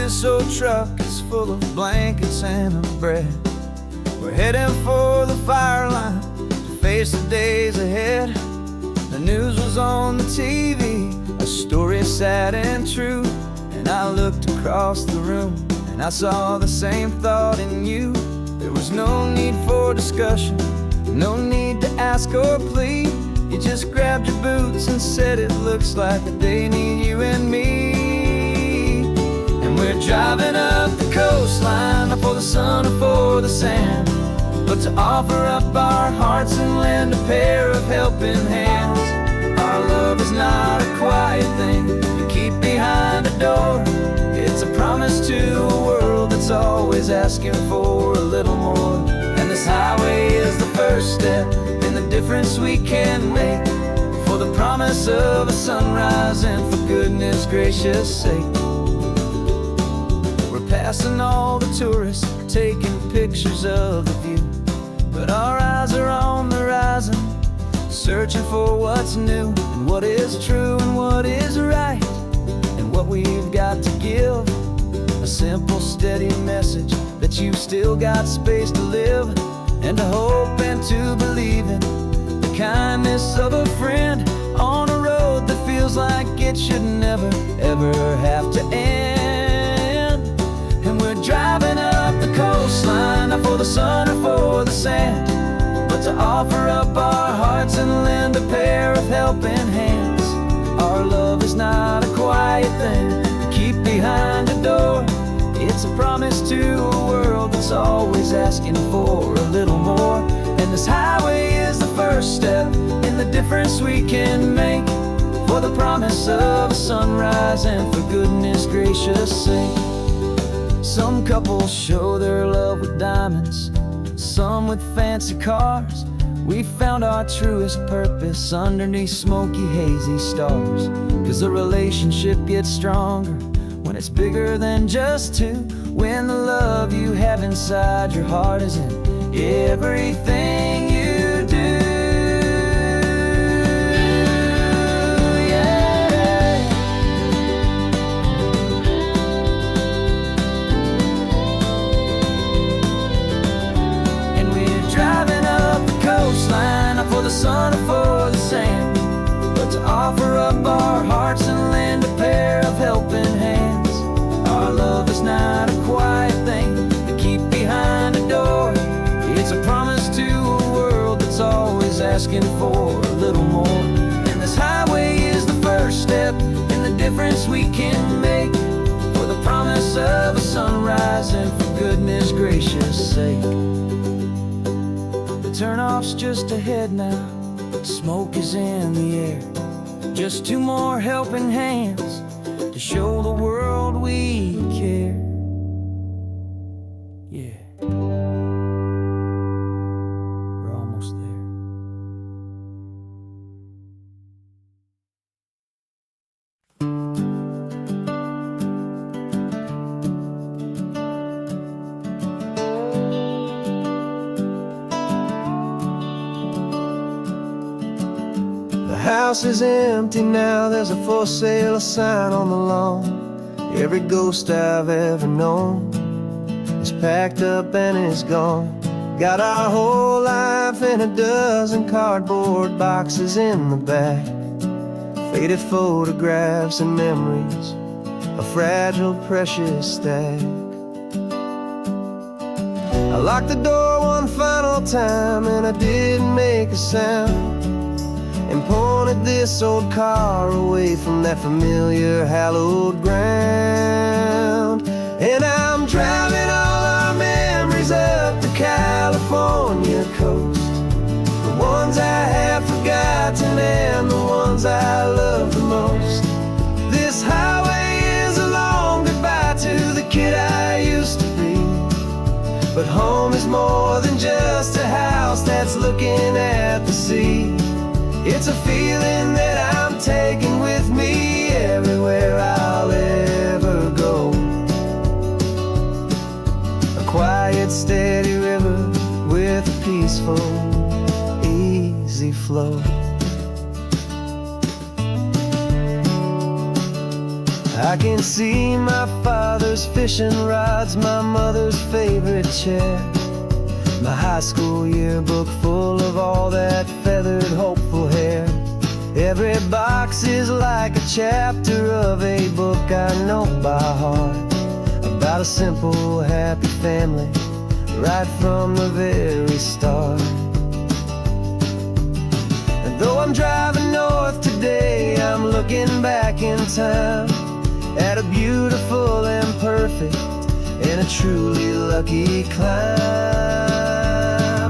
this old truck is full of blankets and of bread. We're heading for the fire line to face the days ahead. The news was on the TV, a story sad and true. And I looked across the room and I saw the same thought in you. There was no need for discussion, no need to ask or plead. You just grabbed your boots and said it looks like that they need you and me. And we're driving up the coastline, not for the sun or for the sand, but to offer up our hearts and lend a pair of helping hands. Our love is not a quiet thing you keep behind a door. It's a promise to a world that's always asking for a little more. And this highway is the first step in the difference we can make, for the promise of a sunrise and for goodness gracious sake. We're passing all the tourists, taking pictures of the view, but our eyes are on the horizon, searching for what's new and what is true and what is right, and what we've got to give. A simple, steady message that you've still got space to live, and to hope and to believe in the kindness of a friend on a road that feels like it should never, ever have to end. And we're driving up the coastline, not for the sun or for the sand, but to offer up our hearts and lend a pair of helping hands. Our love is not a quiet thing to keep behind a door. It's a promise to a world that's always asking for a little more. And this highway is the first step in the difference we can make, for the promise of a sunrise and for goodness gracious sake. Some couples show their love with diamonds, some with fancy cars. We found our truest purpose underneath smoky, hazy stars. 'Cause a relationship gets stronger when it's bigger than just two, when the love you have inside your heart is in everything you do. Yeah. And we're driving up the coastline, not for the sun or for the sand, but to offer up our hearts and lend a pair of helping hands. Our love is not a quiet thing to keep behind a door. It's a promise to a world that's always asking for a little more. And this highway is the first step in the difference we can make, for the promise of a sunrise and for goodness gracious sake. The turnoff's just ahead now, smoke is in the air. Just two more helping hands to show the world we care. Yeah, we're almost there. The house is empty now, there's a for sale sign on the lawn. Every ghost I've ever known is packed up and is gone. Got our whole life in a dozen cardboard boxes in the back, faded photographs and memories, a fragile, precious stack. I locked the door one final time and I didn't make a sound, and pointed this old car away from that familiar hallowed ground. And I'm driving all our memories up the California coast, the ones I have forgotten and the ones I love the most. This highway is a long goodbye to the kid I used to be, but home is more than just a house that's looking at the sea. It's a feeling that I'm taking with me everywhere I'll ever go. A quiet, steady river with a peaceful, easy flow. I can see my father father's fishing rods, my mother's favorite chair, my high school yearbook full of all that feathered, hopeful hair. Every box is like a chapter of a book I know by heart, about a simple, happy family, right from the very start. And though I'm driving north today, I'm looking back in time at a beautiful and perfect and a truly lucky climb.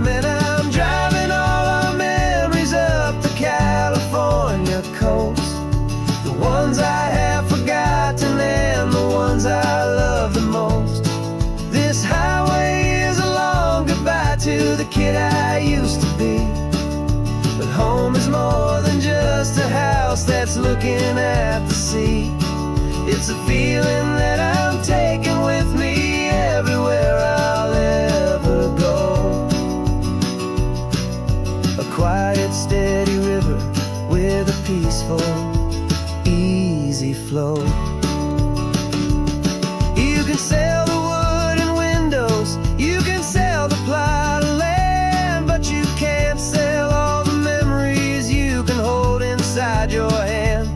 And I'm driving all our memories up the California coast, the ones I have forgotten and the ones I love the most. This highway is a long goodbye to the kid I used to be, but home is more than just a house that's looking at the sea. It's a feeling that I'm taking with me everywhere I'll ever go. A quiet, steady river with a peaceful, easy flow. You can sail the wood and windows, you can sail the plot of land, but you can't sail all the memories you can hold inside your hand.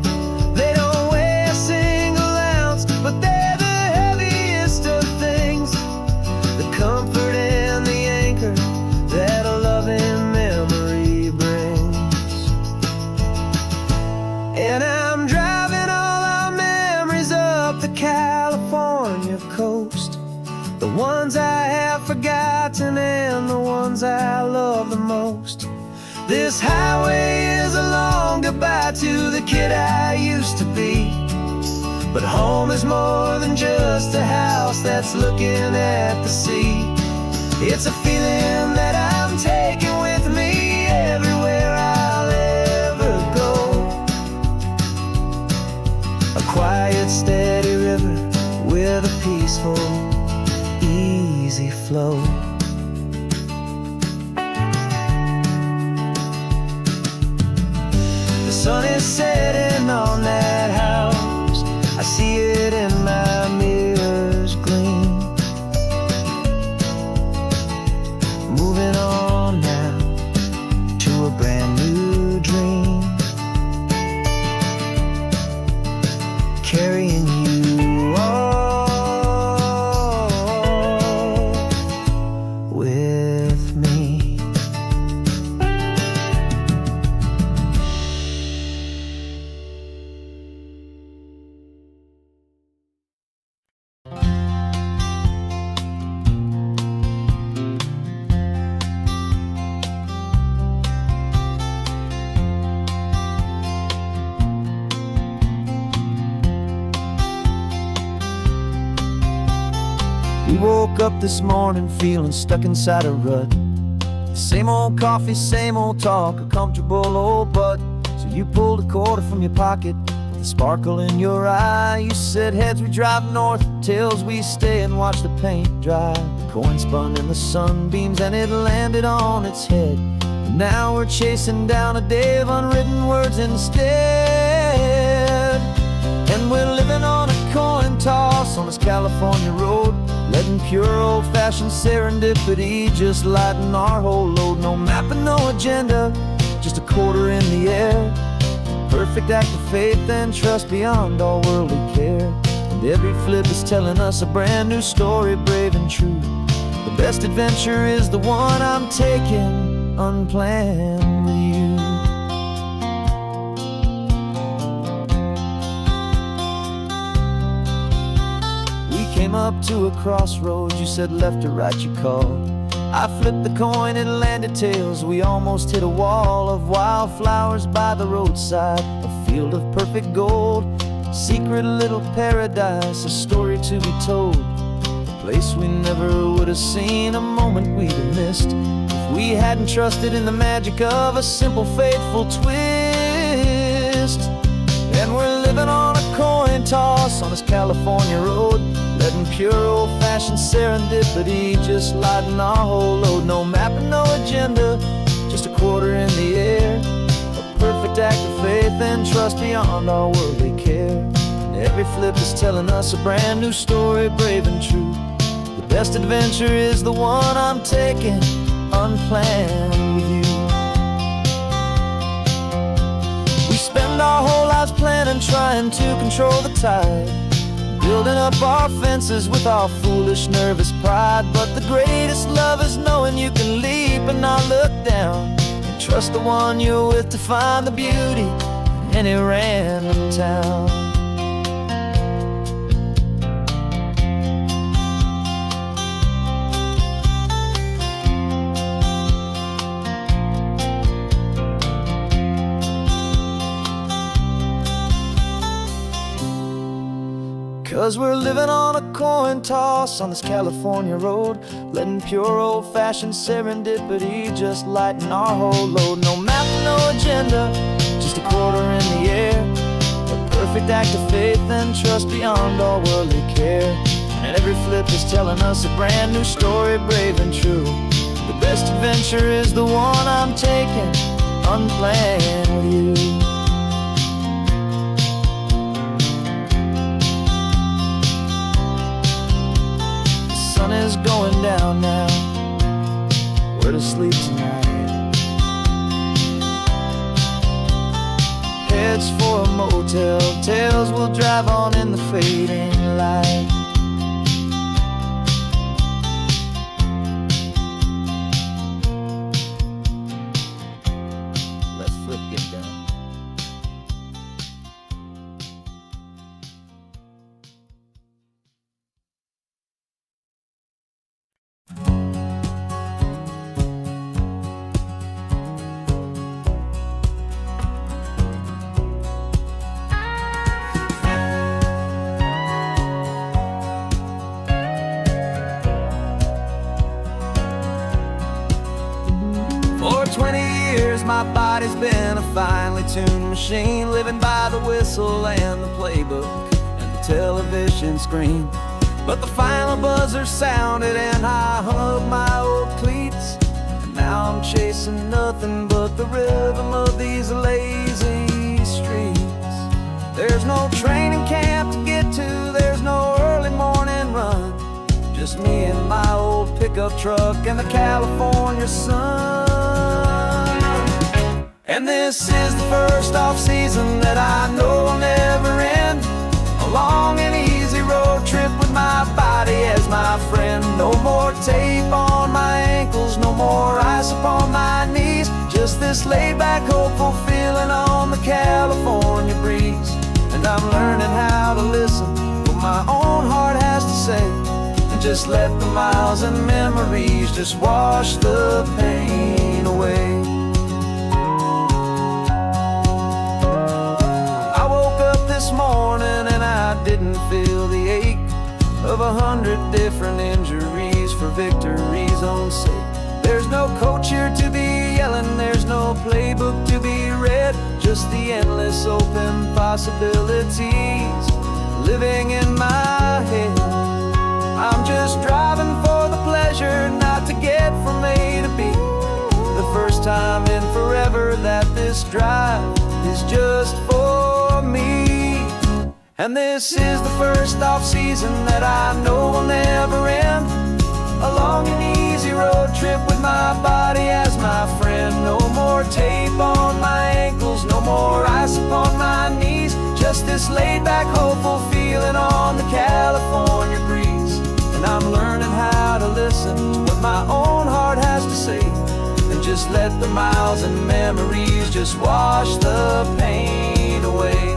They don't weigh a single ounce, but they're the heaviest of things, the comfort and the anchor that a loving memory brings. And I'm driving all our memories up the California coast, the ones I have forgotten and the ones I love the most. This highway is a long goodbye to the kid I used to be, but home is more than just a house that's looking at the sea. It's a feeling that I'm taking with me everywhere I'll ever go. A quiet, steady river with a peaceful, easy flow. The sun is setting on that house, I see it in my mirror's gleam. Moving on now to a brand new dream, carrying you all with me. We woke up this morning feeling stuck inside a rut. Same old coffee, same old talk, a comfortable old butt. So you pulled a quarter from your pocket with a sparkle in your eye. You said heads we drive north, tails we stay and watch the paint dry. The coin spun in the sunbeams and it landed on its head. And now we're chasing down a day of unwritten words instead. And we're living on a coin toss on this California road, letting pure old-fashioned serendipity just lighten our whole load. No map and no agenda, just a quarter in the air. Perfect act of faith and trust beyond all worldly care. And every flip is telling us a brand new story, brave and true. The best adventure is the one I'm taking unplanned with you. Came up to a crossroads, you said left or right you called. I flipped the coin, it landed tails. We almost hit a wall of wildflowers by the roadside, a field of perfect gold, secret little paradise, a story to be told, a place we never would have seen, a moment we'd have missed if we hadn't trusted in the magic of a simple, faithful twist. And we're living on a coin toss on this California road, letting pure old-fashioned serendipity just lighten our whole load. No map and no agenda, just a quarter in the air. A perfect act of faith and trust beyond our worldly care. Every flip is telling us a brand new story, brave and true. The best adventure is the one I'm taking, unplanned with you. We spend our whole lives planning, trying to control the tide, building up our fences with our foolish, nervous pride. But the greatest love is knowing you can leap and not look down, and trust the one you're with to find the beauty in any random town. 'Cause we're living on a coin toss on this California road, letting pure old-fashioned serendipity just lighten our whole load. No map, no agenda, just a quarter in the air, a perfect act of faith and trust beyond all worldly care. And every flip is telling us a brand new story, brave and true. The best adventure is the one I'm taking, unplanned with you. Is going down now, where to sleep tonight? Heads for a motel, tails will drive on in the fading light. Let's flip get down. For 20 years my body's been a finely tuned machine, living by the whistle and the playbook and the television screen. But the final buzzer sounded and I hung up my old cleats, and now I'm chasing nothing but the rhythm of these lazy streets. There's no training camp to get to, there's no early morning run, just me and my old pickup truck and the California sun. And this is the first off-season that I know will never end, a long and easy road trip with my body as my friend. No more tape on my ankles, no more ice upon my knees, just this laid-back, hopeful feeling on the California breeze. And I'm learning how to listen to what my own heart has to say, and just let the miles and memories just wash the pain away. This morning and I didn't feel the ache of 100 different injuries for victory's own sake. There's no coach here to be yelling, there's no playbook to be read, just the endless open possibilities living in my head. I'm just driving for the pleasure, not to get from A to B. The first time in forever that this drive is just for me. And this is the first off-season that I know will never end, a long and easy road trip with my body as my friend. No more tape on my ankles, no more ice upon my knees, just this laid-back, hopeful feeling on the California breeze. And I'm learning how to listen to what my own heart has to say, and just let the miles and memories just wash the pain away.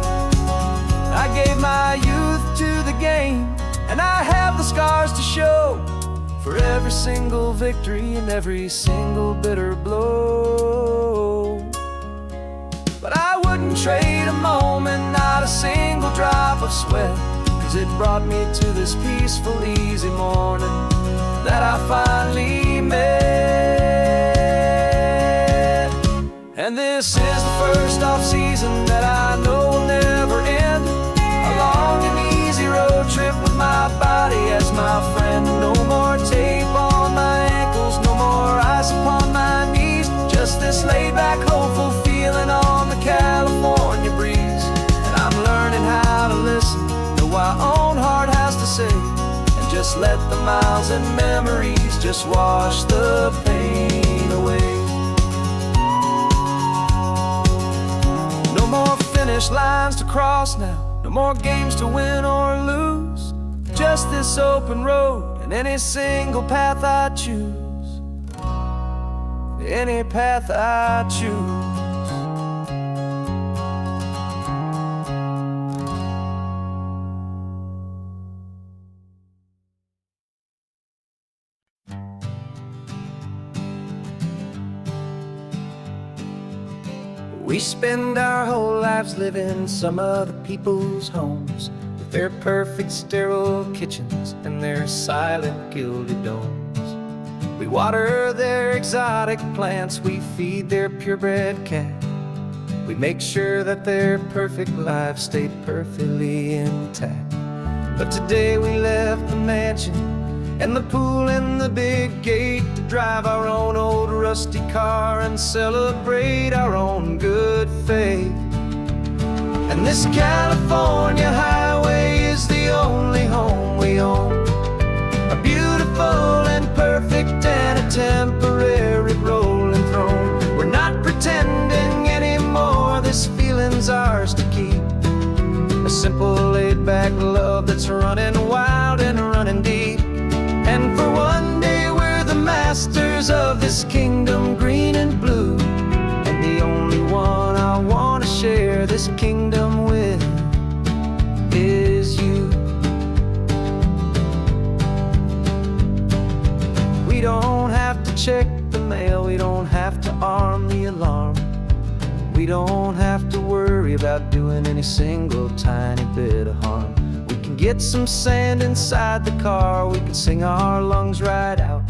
I gave my youth to the game, and I have the scars to show for every single victory and every single bitter blow. But I wouldn't trade a moment, not a single drop of sweat, 'cause it brought me to this peaceful, easy morning that I finally met. And this is the first off-season that I know will never end, a long and easy road trip with my body as my friend. No more tape on my ankles, no more ice upon my knees, just this laid-back, hopeful feeling on the California breeze. And I'm learning how to listen Just let the miles and memories just wash the pain away. No more finish lines to cross now, no more games to win or lose. Just this open road and any single path I choose. Any path I choose. We spend our whole lives living some other people's homes, with their perfect sterile kitchens and their silent gilded domes. We water their exotic plants, we feed their purebred cat. We make sure that their perfect lives stayed perfectly intact. But today we left the mansion and the pool and the big gate to drive our own old rusty car and celebrate our own good faith. And this California highway is the only home we own, a beautiful and perfect and a temporary rolling throne. We're not pretending anymore, this feeling's ours to keep. A simple laid-back love that's running wild and running deep. And for one day we're the masters of this kingdom green and blue, and the only one I want to share this kingdom with is you. We don't have to check the mail, we don't have to arm the alarm. We don't have to worry about doing any single tiny bit of harm. We can get some sand inside the car, we can sing our lungs right out.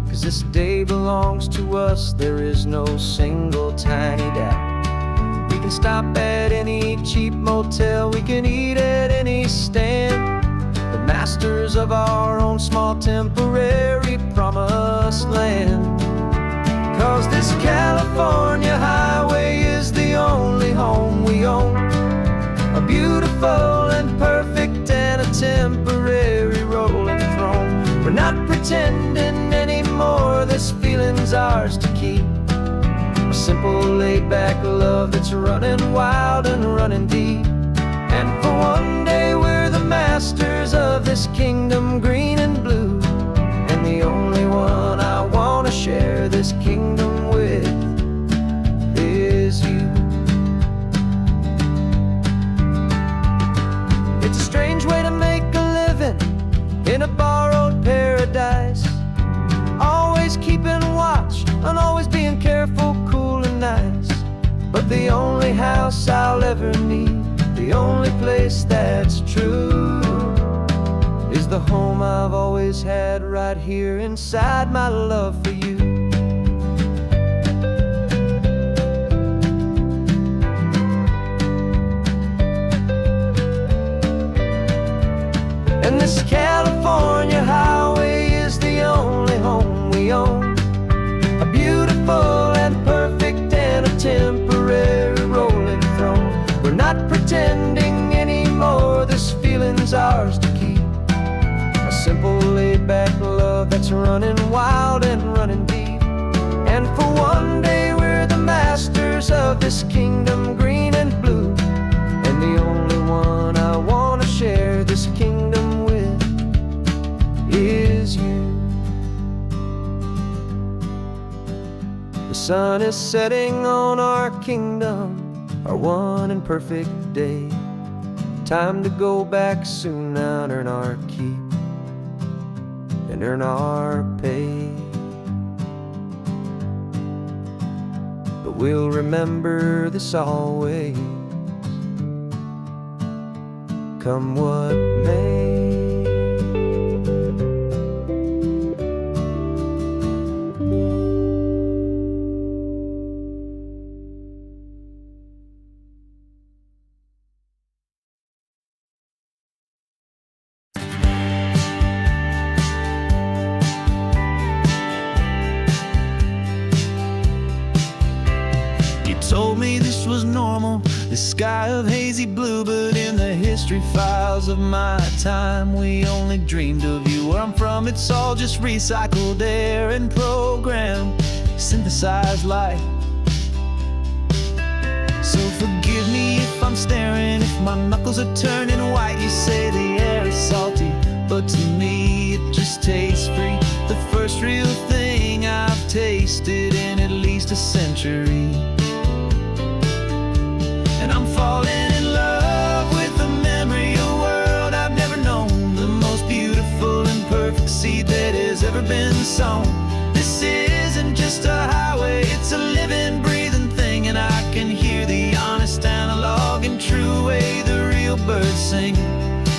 'Cause this day belongs to us, there is no single tiny doubt. We can stop at any cheap motel, we can eat at any stand, the masters of our own small temporary promised land. 'Cause this California highway is the only home we own, a beautiful and perfect and a temporary rolling throne. We're not pretending anymore, this feeling's ours to keep. A simple laid-back love that's running wild and running deep. And for one day we're the masters of this kingdom green and blue, and the only one I want to share this kingdom with is you. It's a strange way to make a living in a borrowed paradise, always keeping watch and always being careful, cool and nice. But the only house I'll ever need, the only place that's true, is the home I've always had right here inside my love for you. And this California highway is the only home we own, a beautiful and perfect and a temporary rolling throne. We're not pretending anymore, this feeling's ours to keep. A simple laid-back love that's running wild and running deep. And for one day we're the masters of this kingdom green and blue, and the only one I want to share this kingdom with is you. The sun is setting on our kingdom, our one and perfect day. Time to go back soon now and earn our keep and earn our pay. But we'll remember this always, come what may. Told me this was normal, This sky of hazy blue, but in the history files of my time, we only dreamed of you. Where I'm from, it's all just recycled air and programmed, synthesized light. So forgive me if I'm staring, if my knuckles are turning white. You say the air is salty, but to me it just tastes free. The first real thing I've tasted in at least a century. And I'm falling in love with the memory of a world I've never known, the most beautiful and perfect seed that has ever been sown. This isn't just a highway, it's a living, breathing thing, and I can hear the honest, analog, and true way the real birds sing.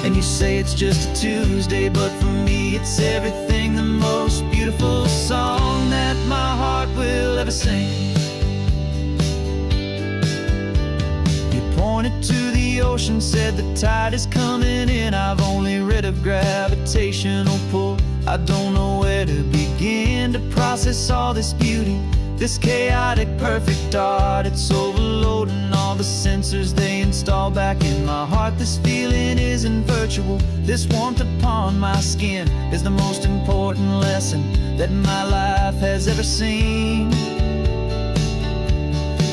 And you say it's just a Tuesday, but for me it's everything, the most beautiful song that my heart will ever sing. Pointed to the ocean, said the tide is coming in. I've only read of gravitational pull. I don't know where to begin to process all this beauty, this chaotic, perfect art. It's overloading all the sensors they install back in my heart. This feeling isn't virtual. This warmth upon my skin is the most important lesson that my life has ever seen.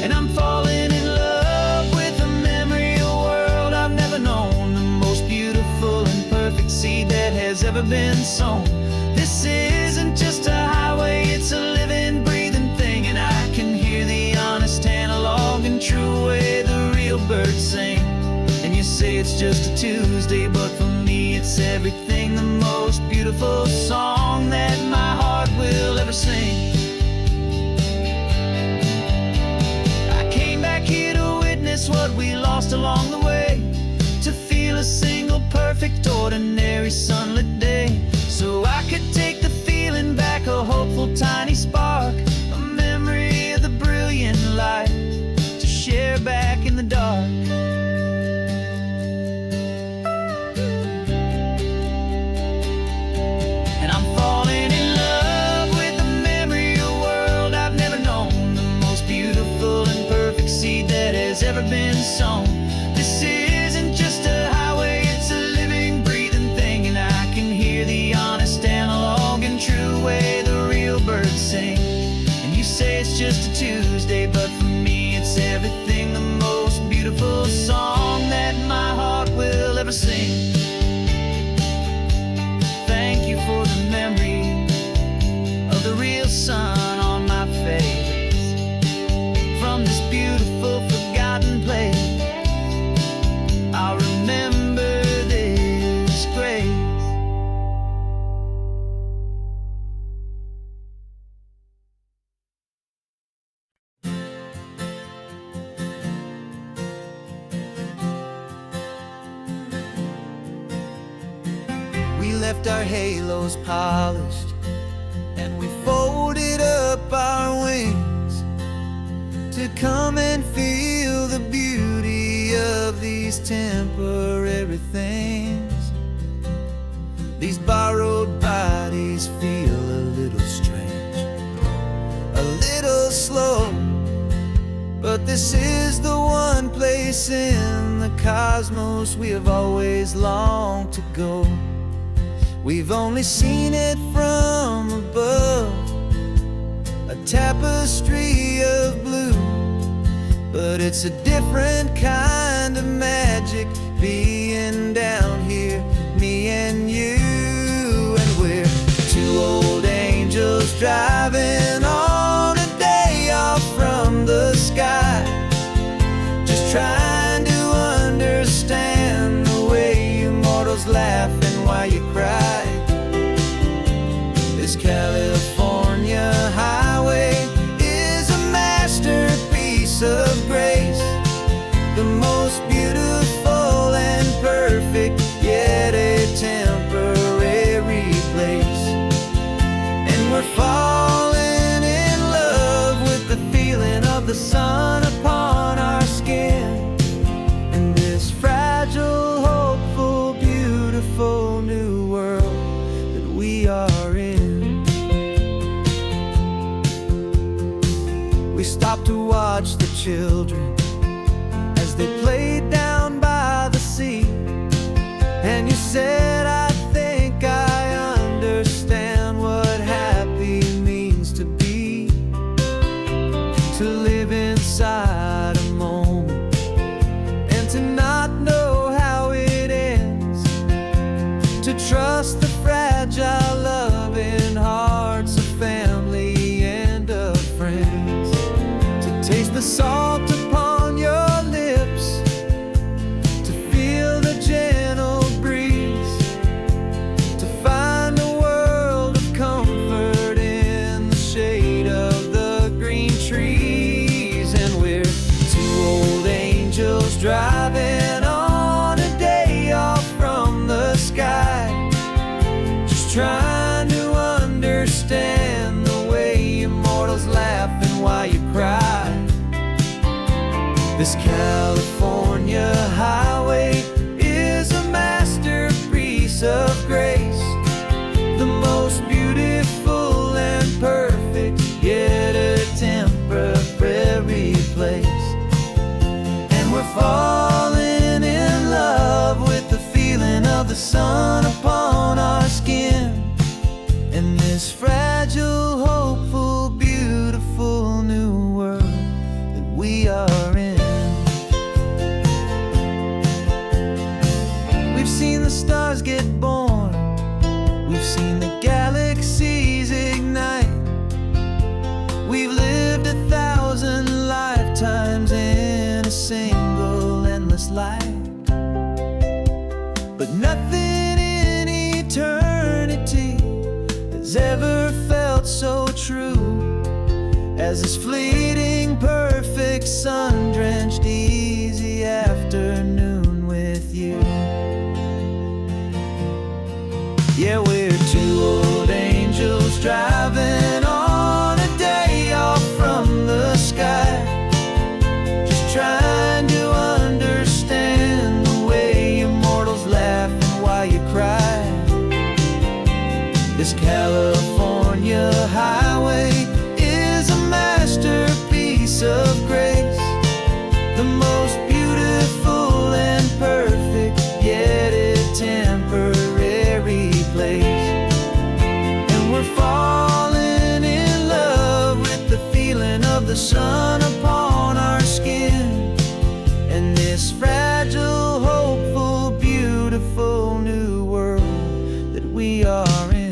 And I'm falling in love with a memory, a world I've never known, the most beautiful and perfect seed that has ever been sown. This isn't just a highway, it's a living, breathing thing, and I can hear the honest, analog, and true way the real birds sing. And you say it's just a Tuesday, but for me it's everything, the most beautiful song that my heart will ever sing. What we lost along the way, to feel a single perfect ordinary sunlit day, so I could take the feeling back, a hopeful tiny spark, a memory of the brilliant light to share back in the dark. And I'm falling in love with the memory of a world I've never known, the most beautiful and perfect seed that has ever been sown. This isn't just a highway, it's a living, breathing thing, and I can hear the honest, analog, and true way the real birds sing. And you say it's just a Tuesday, but for me it's everything, the most beautiful song that my heart will ever sing. Thank you for the memory of the real sun on my face, from this beautiful forgotten place. I'll remember this grace. We left our halos polished, and we folded up our wings to come and feel the beauty of these temporary things. These borrowed bodies feel a little strange, a little slow, but this is the one place in the cosmos we have always longed to go. We've only seen it from above, a tapestry of blue, but it's a different kind of magic being down here, me and you. And we're two old angels driving on a day off from the sky, just trying to understand the way you mortals laugh and why you cry. This California highway is a masterpiece of grace, the most beautiful and perfect, yet a temporary place. And we're falling in love with the feeling of the sun upon our skin, and this fragile, hopeful, beautiful new world that we are in. We stop to watch the children as they said, I think I understand what happy means to be, to live inside a moment and to not know how it ends, to trust the fragile loving hearts of family and of friends, to taste the salt upon your lips, to feel the gentle breeze, to find a world of comfort in the shade of the green trees. And we're two old angels driving on a day off from the sky, just trying to understand the way immortals laugh and why you cry. This California highway is a masterpiece of grace, the most beautiful and perfect, yet a temporary place. And we're falling in love with the feeling of the sun upon our skin, in this fragile, hopeful, beautiful new world that we are in. We've seen the stars get born, we've seen the galaxies ignite, we've lived 1,000 lifetimes in a single endless life. But nothing in eternity has ever felt so true as this fleeting, perfect, sun-drenched, easy afternoon with you. Yeah, we're two old angels driving on a day off from the sky, just trying to understand the way immortals laugh and why you cry. This California highway is a masterpiece of grace, the most beautiful and perfect, yet a temporary place. And we're falling in love with the feeling of the sun upon our skin, and this fragile, hopeful, beautiful new world that we are in.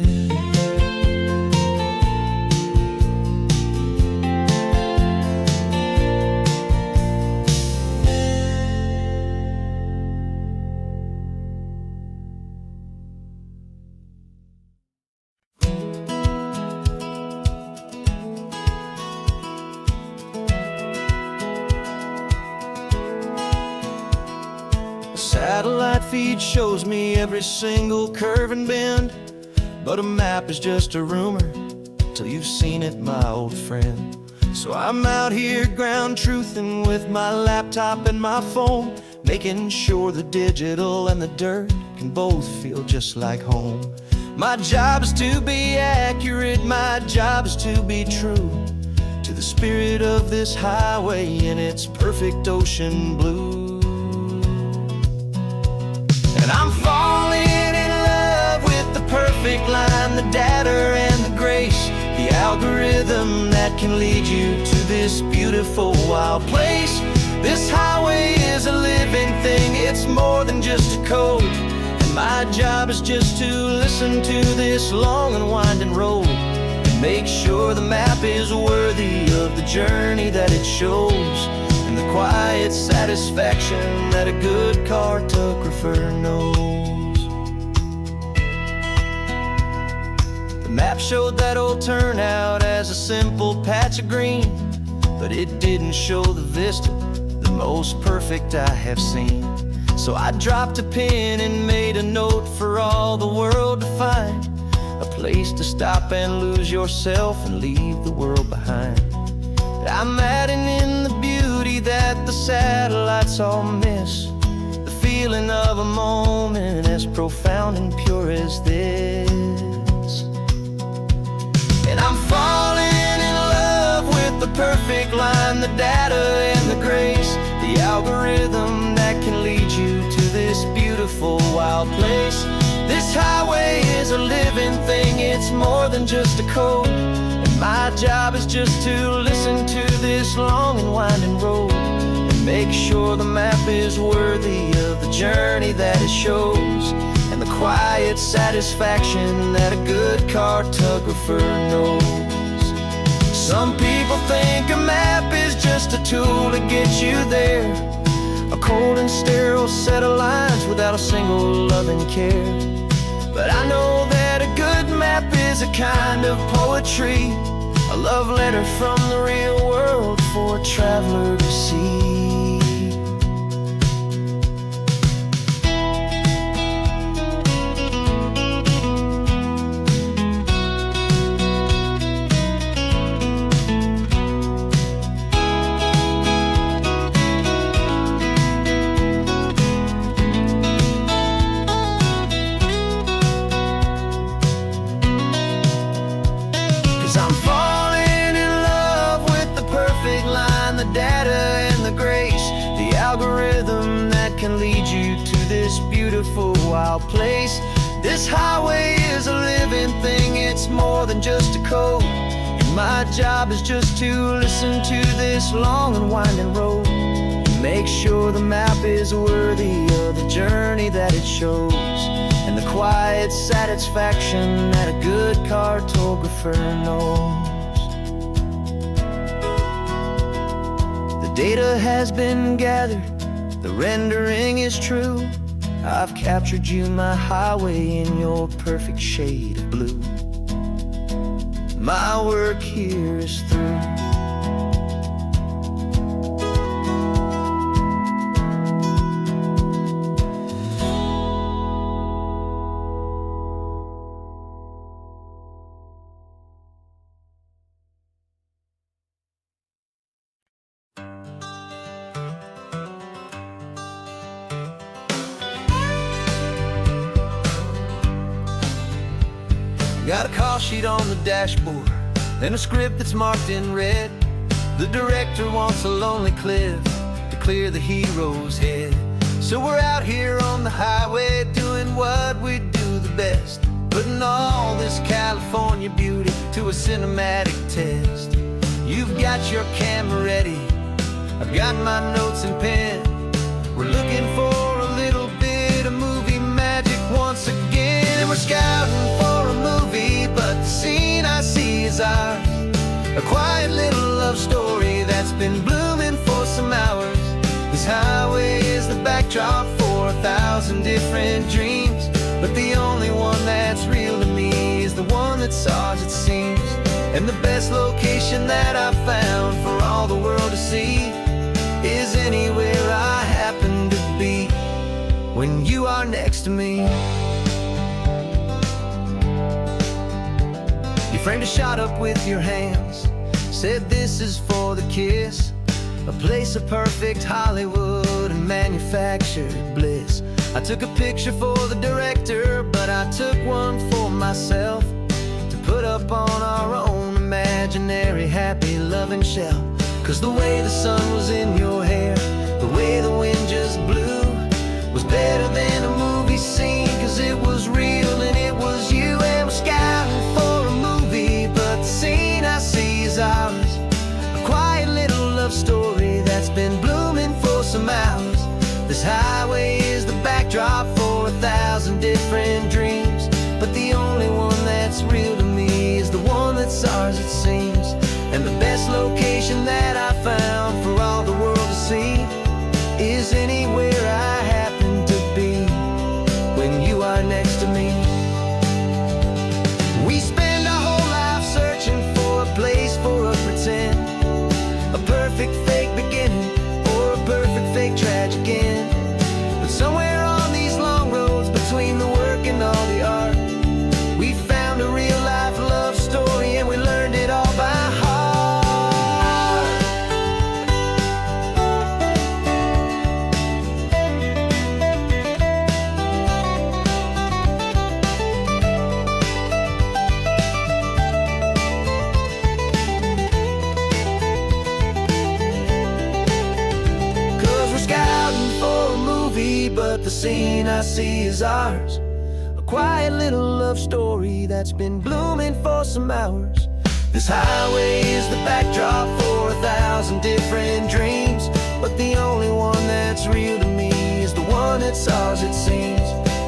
Satellite feed shows me every single curve and bend, but a map is just a rumor till you've seen it, my old friend. So I'm out here ground truthing with my laptop and my phone, making sure the digital and the dirt can both feel just like home. My job is to be accurate, my job is to be true to the spirit of this highway in its perfect ocean blue. And I'm falling in love with the perfect line, the data and the grace, the algorithm that can lead you to this beautiful wild place. This highway is a living thing, it's more than just a code, and my job is just to listen to this long and winding road and make sure the map is worthy of the journey that it shows, and the quiet satisfaction that a good cartographer knows. The map showed that old turnout as a simple patch of green, but it didn't show the vista, the most perfect I have seen. So I dropped a pin and made a note for all the world to find, a place to stop and lose yourself and leave the world behind. I'm adding in the beauty that the satellites all miss, the feeling of a moment as profound and pure as this. And I'm falling in love with the perfect line, the data and the grace, the algorithm that can lead you to this beautiful wild wild place. This highway is a living thing, it's more than just a code. And my job is just to listen to this long and winding road, and make sure the map is worthy of the journey that it shows, and the quiet satisfaction that a good cartographer knows. Some people think a map is just a tool to get you there, a cold and sterile set of lines without a single loving care. But I know that a good map is a kind of poetry, a love letter from the real world for a traveler to see. 'Cause I'm falling in love with the perfect line, the data and the grace, the algorithm that can lead you to this beautiful wild place. This highway is a living thing, it's more than just a code. And my job is just to listen to this long and winding road, and make sure the map is worthy of the journey that it shows, and the quiet satisfaction that a good cartographer knows. The data has been gathered, the rendering is true. I've captured you, my highway, in your perfect shade of blue. My work here is through. Got a call sheet on the dashboard and a script that's marked in red. The director wants a lonely cliff to clear the hero's head. So we're out here on the highway doing what we do the best, putting all this California beauty to a cinematic test. You've got your camera ready, I've got my notes and pen. We're looking for a little bit of movie magic once again, and we're scouting for a movie, but the scene I see is ours. A quiet little love story that's been blooming for some hours. This highway is the backdrop for 1,000 different dreams, but the only one that's real to me is the one that's ours, it seems. And the best location that I've found for all the world to see is anywhere I happen to be when you are next to me. You framed a shot up with your hands, said this is for the kiss, a place of perfect Hollywood and manufactured bliss. I took a picture for the director, but I took one for myself to put up on our own imaginary happy loving shelf. 'Cause the way the sun was in your hair, the way the wind just blew, was better than a movie scene, 'cause it was real and it was you. And we're scouting for a movie, but the scene I see is ours. A quiet little love story that's been blooming for some hours. This highway is the backdrop for 1,000 different dreams, but the only one that's real to me is the one that's ours, it seems. And the best location that I found for all the world to see is anywhere I happen to be when you are next to me. We spend our whole life searching for a place for a pretend, a perfect fake beginning or a perfect fake tragic end. But somewhere on these long roads between the work and all the art, we found a real life love story, and we learned it all by but the scene I see is ours. A quiet little love story that's been blooming for some hours. This highway is the backdrop for 1,000 different dreams, but the only one that's real to me is the one that's ours, it seems.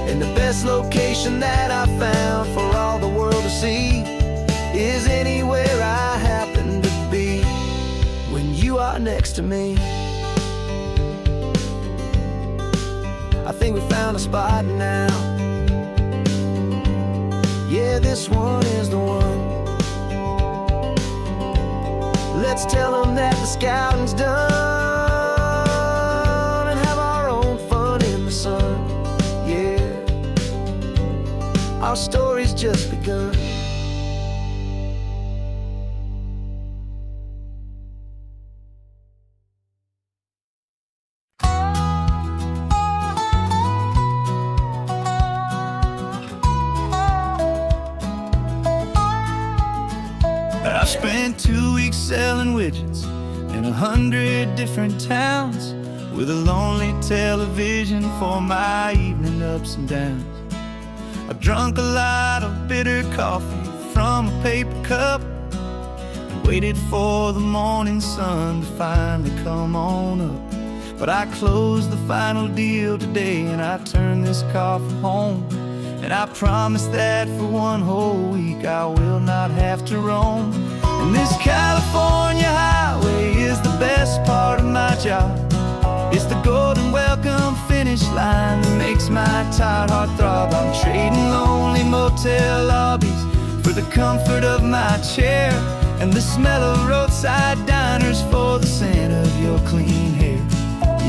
And the best location that I found for all the world to see is anywhere I happen to be when you are next to me. I think we found a spot now. Yeah, this one is the one. Let's tell them that the scouting's done and have our own fun in the sun. Yeah, our story's just begun. I spent 2 weeks selling widgets in 100 different towns, with a lonely television for my evening ups and downs. I drunk a lot of bitter coffee from a paper cup and waited for the morning sun to finally come on up. But I closed the final deal today and I turned this car from home. And I promise that for one whole week I will not have to roam. And this California highway is the best part of my job. It's the golden welcome finish line that makes my tired heart throb. I'm trading lonely motel lobbies for the comfort of my chair, and the smell of roadside diners for the scent of your clean hair.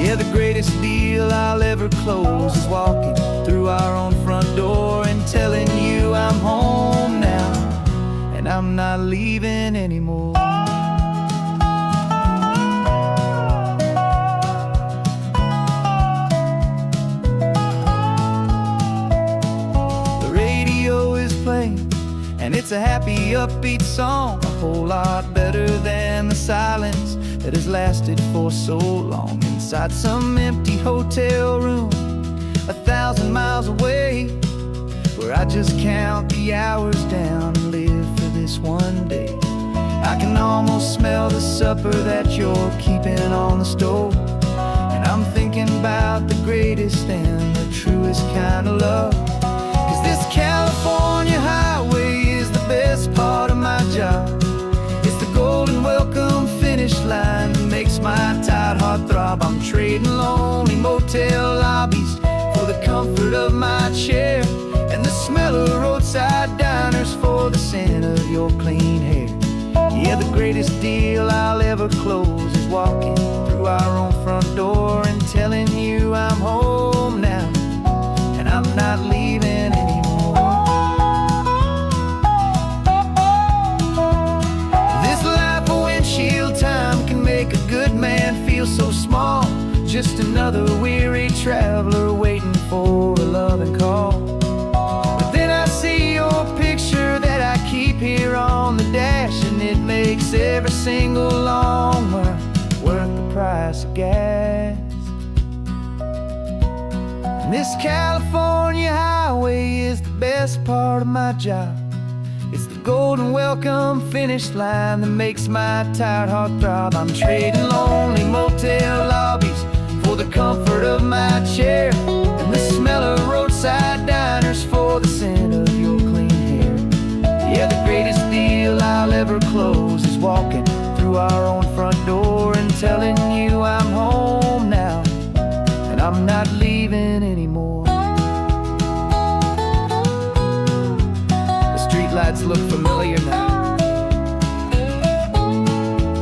Yeah, the greatest deal I'll ever close is walking through our own front door and telling you I'm home now, and I'm not leaving anymore. The radio is playing, and it's a happy, upbeat song, a whole lot better than the silence that has lasted for so long. Inside some empty hotel room 1,000 miles away, where I just count the hours down and live for this one day. I can almost smell the supper that you're keeping on the stove, and I'm thinking about the greatest and the truest kind of love. 'Cause this California highway is the best part of my job. It's the golden welcome finish line that makes my tired heart throb. I'm trading lonely motel lobbies for the comfort of my chair, and the smell of roadside diners for the scent of your clean hair. Yeah, the greatest deal I'll ever close is walking through our own front door and telling you I'm home now, and I'm not leaving anymore. This life of windshield time can make a good man feel so small, just another weary traveler waiting for a loving call. But then I see your picture that I keep here on the dash, and it makes every single long mile worth the price of gas. And this California highway is the best part of my job. It's the golden welcome finish line that makes my tired heart throb. I'm trading lonely motel lobbies for the comfort of my chair, and the smell of roadside diners for the scent of your clean hair. Yeah, the greatest deal I'll ever close is walking through our own front door and telling you I'm home now, and I'm not leaving anymore. The streetlights look familiar now.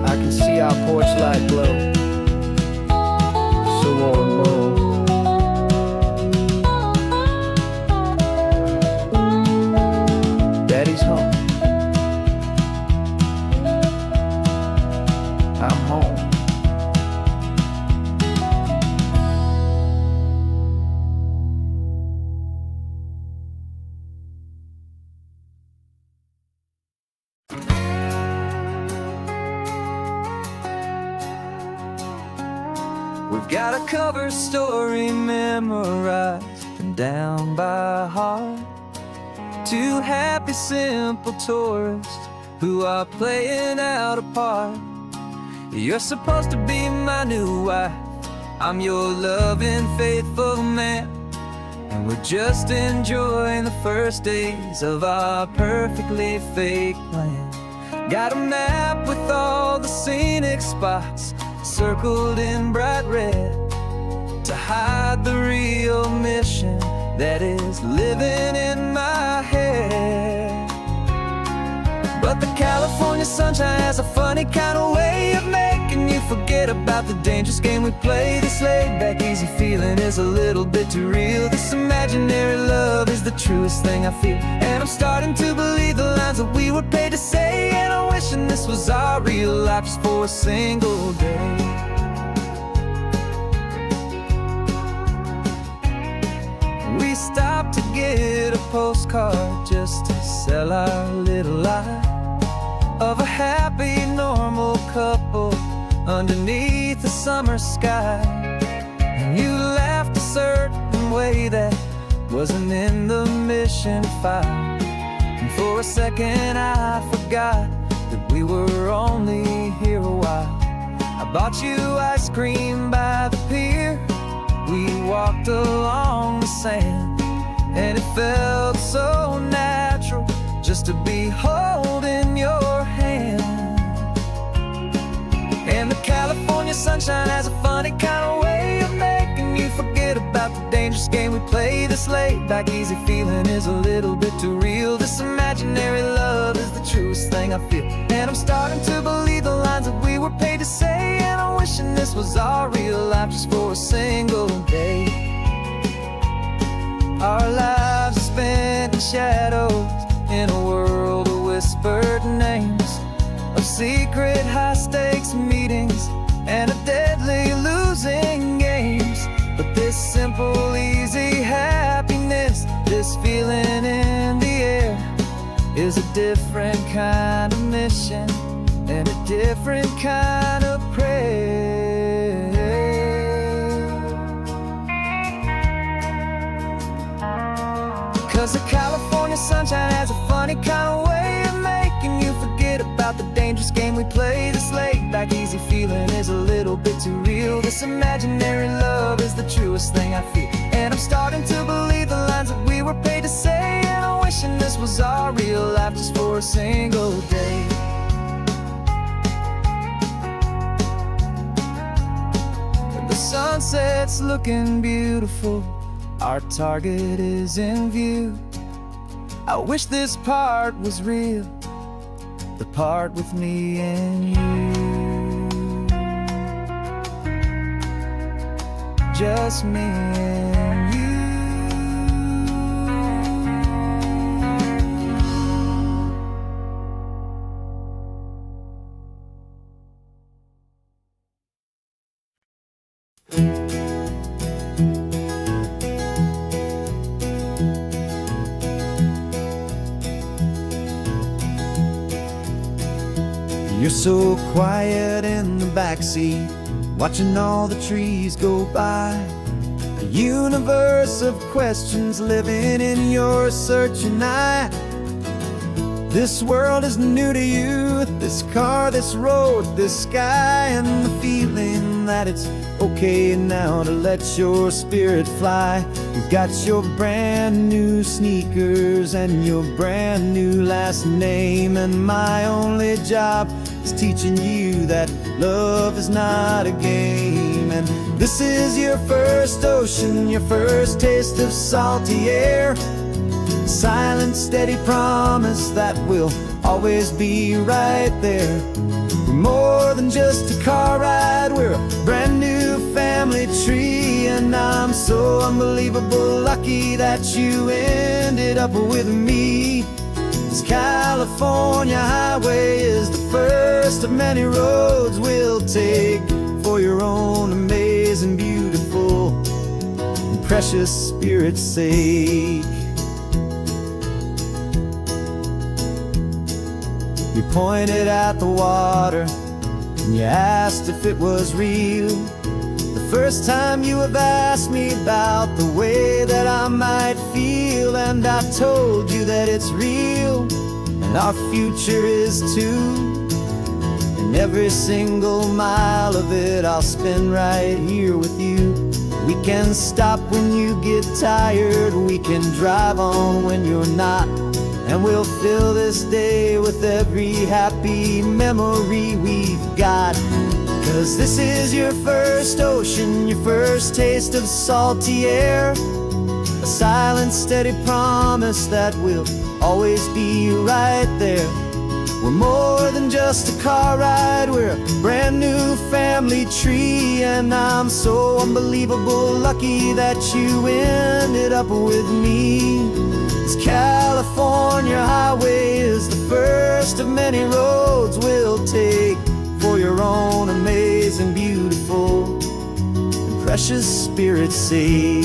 I can see our porch light glow, so warm, low. Daddy's home. I'm home. Got a cover story memorized and down by heart. Two happy, simple tourists who are playing out a part. You're supposed to be my new wife, I'm your loving, faithful man, and we're just enjoying the first days of our perfectly fake plan. Got a map with all the scenic spots circled in bright red to hide the real mission that is living in my head. But the California sunshine has a funny kind of way of making you forget about the dangerous game we play. This laid-back, easy feeling is a little bit too real. This imaginary love is the truest thing I feel, and I'm starting to believe the lines that we were paid to say. And I'm wishing this was our real life just for a single day. We stopped to get a postcard just to sell our little lie of a happy, normal couple underneath the summer sky. And you laughed a certain way that wasn't in the mission file, and for a second I forgot that we were only here a while. I bought you ice cream by the pier, we walked along the sand, and it felt so natural just to be holding your hand. And the California sunshine has a funny kind of way of making you forget about the dangerous game we play. This laid-back, easy feeling is a little bit too real. This imaginary love is the truest thing I feel, and I'm starting to believe the lines that we were paid to say. And I'm wishing this was our real life just for a single day. Our lives are spent in shadows, in a world of whispered names, of secret high-stakes meetings and of deadly losing games. But this simple, easy happiness, this feeling in the air, is a different kind of mission and a different kind of prayer. 'Cause the California sunshine has a funny kind of way of making you forget about the dangerous game we play. This laid-back, easy feeling is a little bit too real. This imaginary love is the truest thing I feel, and I'm starting to believe the lines that we were paid to say. And I'm wishing this was our real life just for a single day. And the sunset's looking beautiful, our target is in view. I wish this part was real, the part with me and you. Just me and you. You're so quiet in the backseat, watching all the trees go by. A universe of questions living in your searching eye. This world is new to you, this car, this road, this sky, and the feeling that it's okay now to let your spirit fly. You've got your brand new sneakers and your brand new last name, and my only job is teaching you that love is not a game. And this is your first ocean, your first taste of salty air. Silent, steady promise that we'll always be right there. We're more than just a car ride, we're a brand new family tree. And I'm so unbelievable lucky that you ended up with me. This California highway is the first of many roads we'll take for your own amazing, beautiful, and precious spirit's sake. You pointed at the water and you asked if it was real. The first time you have asked me about the way that I might feel, and I told you that it's real, and our future is too. And every single mile of it I'll spend right here with you. We can stop when you get tired, we can drive on when you're not, and we'll fill this day with every happy memory we've got. 'Cause this is your first ocean, your first taste of salty air, a silent, steady promise that we'll always be right there. We're more than just a car ride, we're a brand new family tree. And I'm so unbelievable lucky that you ended up with me. This California highway is the first of many roads we'll take for your own amazing, beautiful, and precious spirit's sake.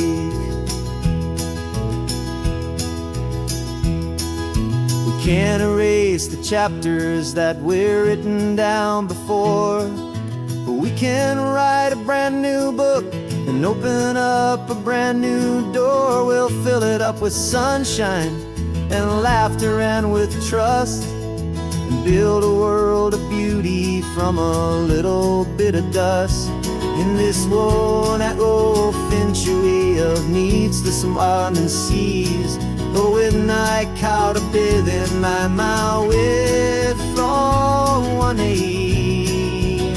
Can't erase the chapters that we're written down before, but we can write a brand new book and open up a brand new door. We'll fill it up with sunshine and laughter and with trust, and build a world of beauty from a little bit of dust. In this world century of needs to some and seas, but when I caught a bit in my way from 1A.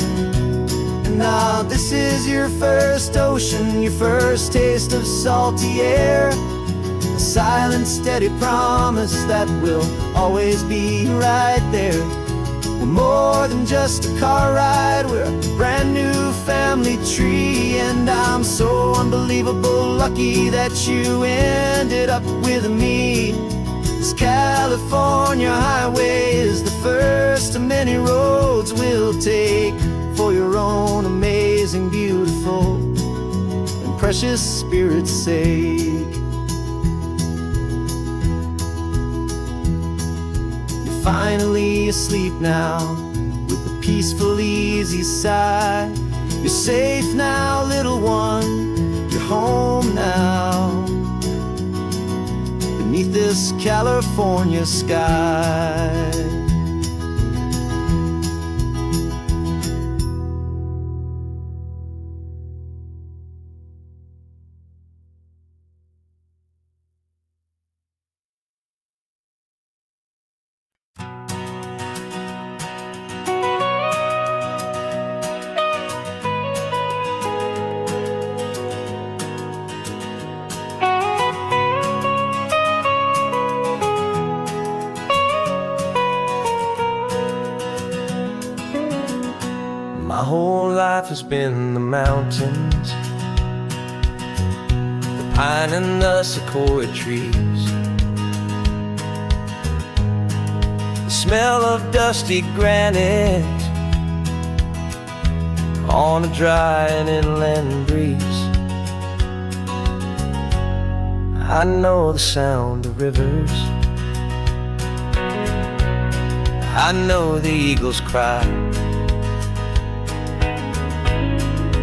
Now this is your first ocean, your first taste of salty air, a silent, steady promise that we'll always be right there. We're more than just a car ride, we're a brand new family tree. And I'm so unbelievable lucky that you ended up with me. This California highway is the first of many roads we'll take for your own amazing, beautiful, and precious spirit's sake. Finally asleep now with a peaceful, easy sigh. You're safe now, little one, you're home now, beneath this California sky. My whole life has been the mountains, the pine and the sequoia trees, the smell of dusty granite on a dry and inland breeze. I know the sound of rivers, I know the eagles cry,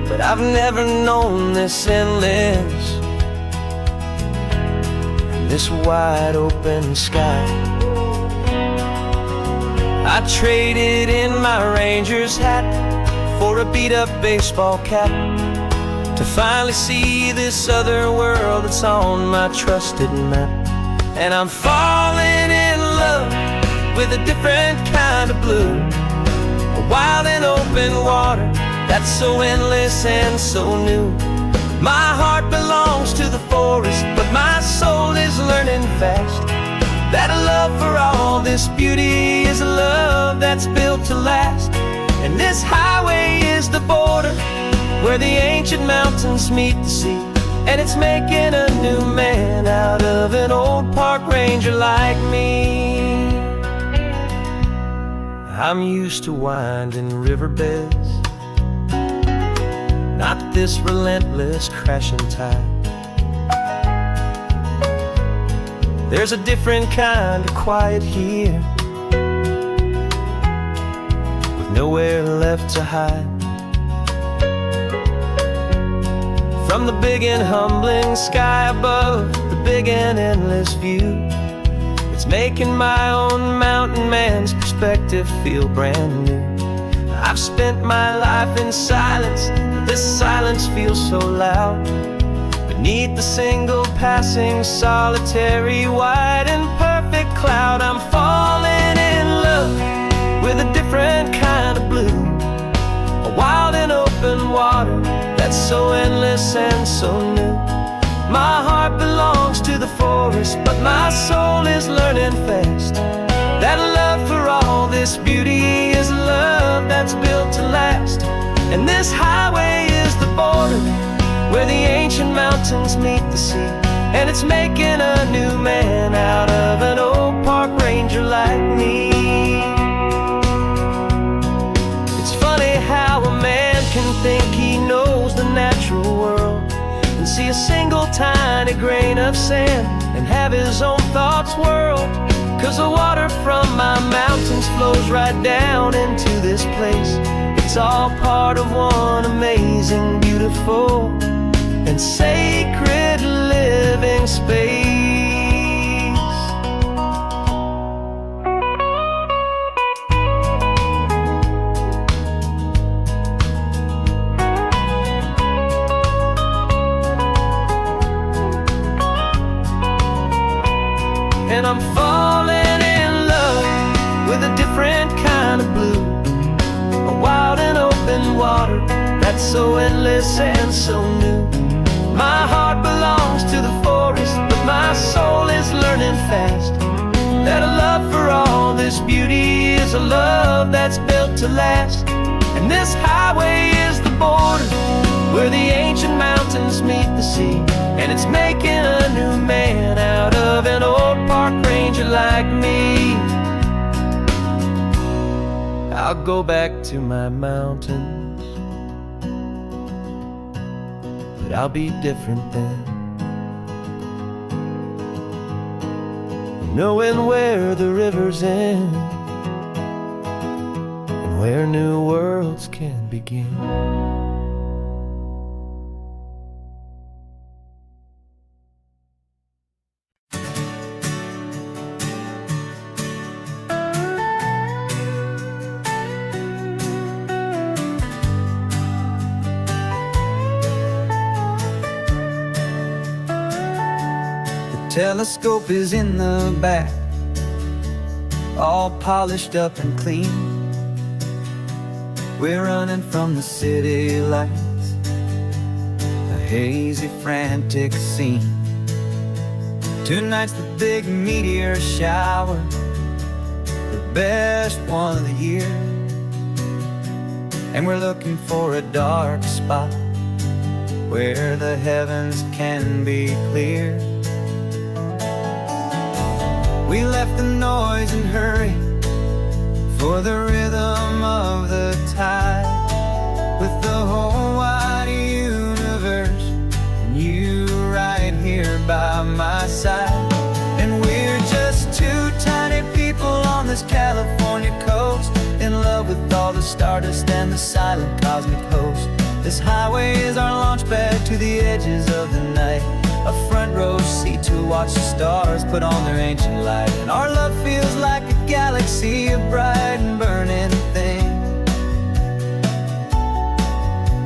but I've never known this endless, this wide open sky. I traded in my Ranger's hat for a beat-up baseball cap, to finally see this other world that's on my trusted map. And I'm falling in love with a different kind of blue, a wild and open water that's so endless and so new. My heart belongs to the forest, but my soul is learning fast that a love for all this beauty is a love that's built to last. And this highway is the border where the ancient mountains meet the sea, and it's making a new man out of an old park ranger like me. I'm used to winding riverbeds, not this relentless crashing tide. There's a different kind of quiet here, with nowhere left to hide. From the big and humbling sky above, the big and endless view, it's making my own mountain man's perspective feel brand new. I've spent my life in silence, but this silence feels so loud. Beneath the single passing solitary white and perfect cloud, I'm falling in love with a different kind of blue, a wild and open water that's so endless and so new. My heart belongs to the forest, but my soul is learning fast that love for all this beauty is love that's built to last. And this highway is the border where the ancient mountains meet the sea, and it's making a new man out of an old park ranger like me. It's funny how a man can think he knows the natural world and see a single tiny grain of sand and have his own thoughts whirled. 'Cause the water from my mountains flows right down into this place. It's all part of one amazing, beautiful, and sacred living space. And I'm falling in love with a different kind of blue, a wild and open water that's so endless and so new. My heart belongs to the forest, but my soul is learning fast that a love for all this beauty is a love that's built to last. And this highway is the border where the ancient mountains meet the sea, and it's making a new man out of an old park ranger like me. I'll go back to my mountains, but I'll be different then, knowing where the rivers end and where new worlds can begin. Telescope is in the back, all polished up and clean. We're running from the city lights, a hazy, frantic scene. Tonight's the big meteor shower, the best one of the year. And we're looking for a dark spot where the heavens can be clear. We left the noise and hurry for the rhythm of the tide, with the whole wide universe and you right here by my side. And we're just two tiny people on this California coast, in love with all the stardust and the silent cosmic host. This highway is our launch pad to the edges of the night, a front row seat to watch the stars put on their ancient light. And our love feels like a galaxy, a bright and burning thing,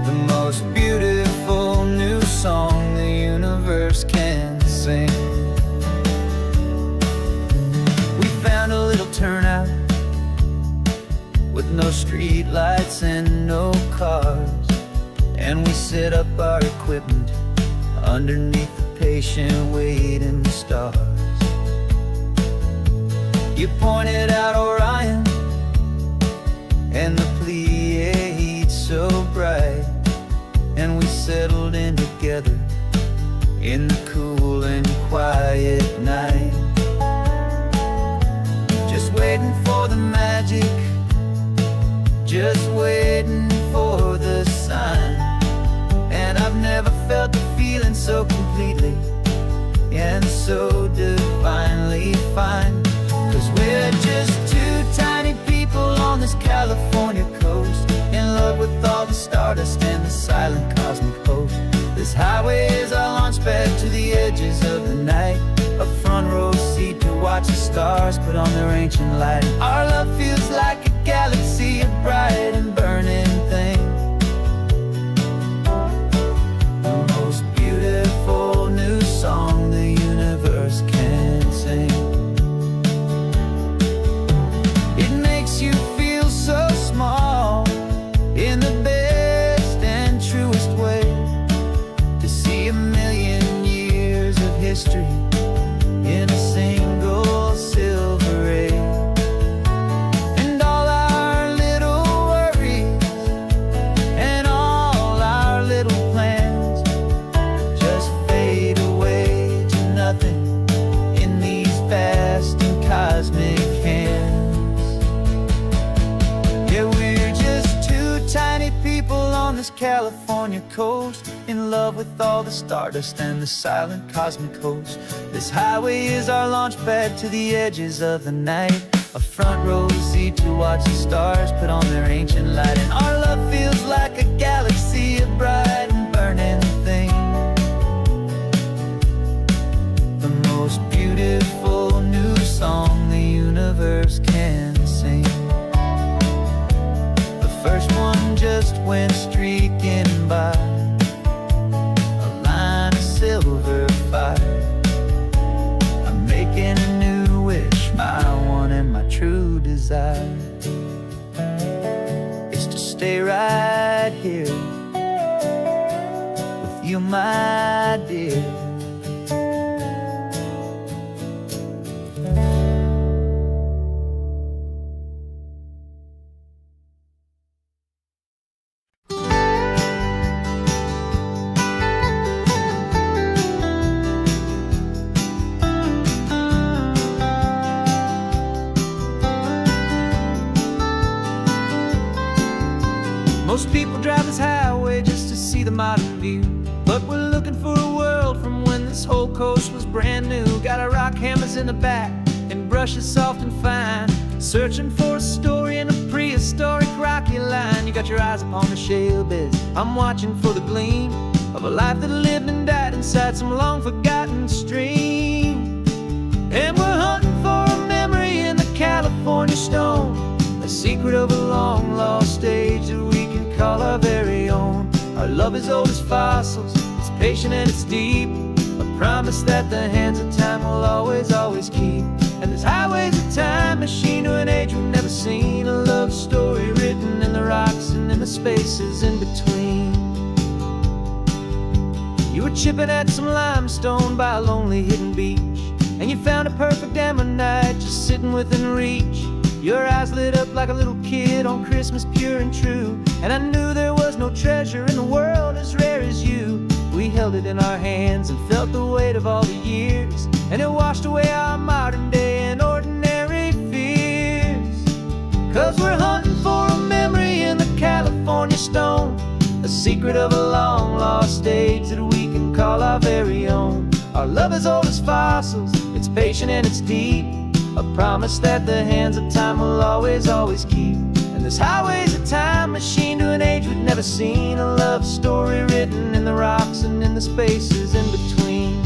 the most beautiful new song the universe can sing. We found a little turnout with no street lights and no cars, and we set up our equipment underneath the patient waiting stars. You pointed out Orion and the Pleiades so bright, and we settled in together in the cool and quiet night, just waiting for the magic, just waiting for the sign. And I've never felt the feeling so completely and so divinely fine. 'Cause we're just two tiny people on this California coast, in love with all the stardust and the silent cosmic host. This This highway is our launch pad to the edges of the night, a front row seat to watch the stars put on their ancient light. Our love feels like a galaxy, a bright and burning thing, the most beautiful new song the universe can sing. It makes you feel so small in the best and truest way, to see a million years of history in a single silver ray. And all our little worries and all our little plans just fade away to nothing in these vast and cosmic hands. Yeah, we're just two tiny people on this California coast, in love with all the stardust and the silent cosmic host. This highway is our launch pad to the edges of the night, a front row seat to watch the stars put on their ancient light. And our love feels like a galaxy, a bright and burning thing, the most beautiful new song the universe can sing. The first one just went streaking by, a line of silver fire. I'm making a new wish, my one and my true desire is to stay right here with you, my dear. Most people drive this highway just to see the modern view, but we're looking for a world from when this whole coast was brand new. Got our rock hammers in the back and brushes soft and fine, searching for a story in a prehistoric rocky line. You got your eyes upon the shale beds, I'm watching for the gleam of a life that lived and died inside some long forgotten stream. And we're hunting for a memory in the California stone, a secret of a long lost age that we can call our very own. Our love is old as fossils, it's patient and it's deep, a promise that the hands of time will always, always keep. And this highway's a time machine to an age we've never seen, a love story written in the rocks and in the spaces in between. You were chipping at some limestone by a lonely hidden beach, and you found a perfect ammonite just sitting within reach. Your eyes lit up like a little kid on Christmas, pure and true, and I knew there was no treasure in the world as rare as you. We held it in our hands and felt the weight of all the years, and it washed away our modern day and ordinary fears. 'Cause we're hunting for a memory in the California stone, a secret of a long lost age that we can call our very own. Our love is old as fossils, it's patient and it's deep, a promise that the hands of time will always, always keep. And this highway's a time machine to an age we've never seen, a love story written in the rocks and in the spaces in between.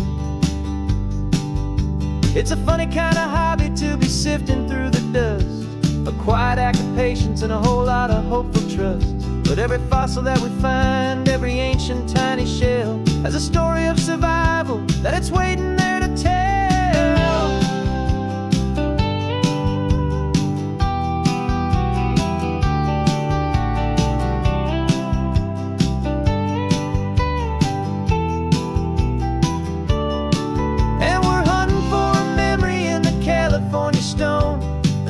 It's a funny kind of hobby to be sifting through the dust, a quiet act of patience and a whole lot of hopeful trust. But every fossil that we find, every ancient tiny shell, has a story of survival that it's waiting there to tell.